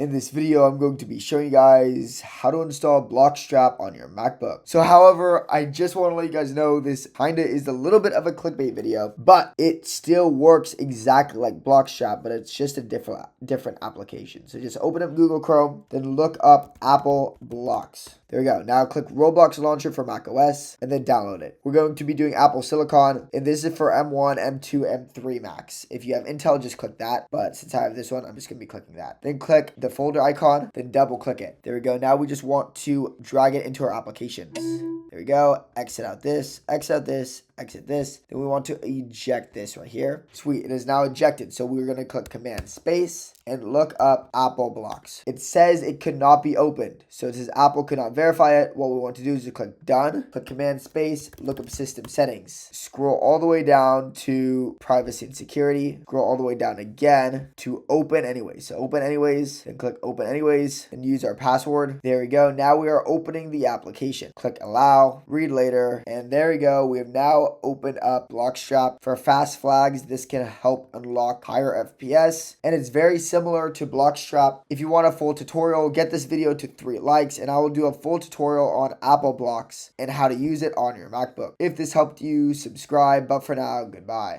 In this video, I'm going to be showing you guys how to install Bloxstrap on your MacBook. So however, I just want to let you guys know this kinda is a little bit of a clickbait video, but it still works exactly like Bloxstrap, but it's just a different application. So just open up Google Chrome, then look up Apple Blox. There we go. Now click Roblox launcher for macOS and then download it. We're going to be doing Apple Silicon, and this is for M1, M2, M3 Macs. If you have Intel, just click that. But since I have this one, I'm just going to be clicking that. Then click the folder icon, then double click it. There we go. Now we just want to drag it into our applications. There we go. Exit out this, exit out this, exit this. Then we want to eject this right here. Sweet. It is now ejected. So we're going to click Command Space and look up Apple Blox. It says it could not be opened. So it says Apple could not verify it. What we want to do is to click Done. Click Command Space, look up System Settings. Scroll all the way down to Privacy and Security. Scroll all the way down again to Open Anyways. So Open Anyways, then click Open Anyways and use our password. There we go. Now we are opening the application. Click Allow, Read Later, and there we go. We have now opened up Bloxstrap. For fast flags, this can help unlock higher FPS, and it's very similar to Bloxstrap. If you want a full tutorial, get this video to 3 likes, and I will do a full tutorial on Apple Blox and how to use it on your MacBook. If this helped you, subscribe, but for now, goodbye.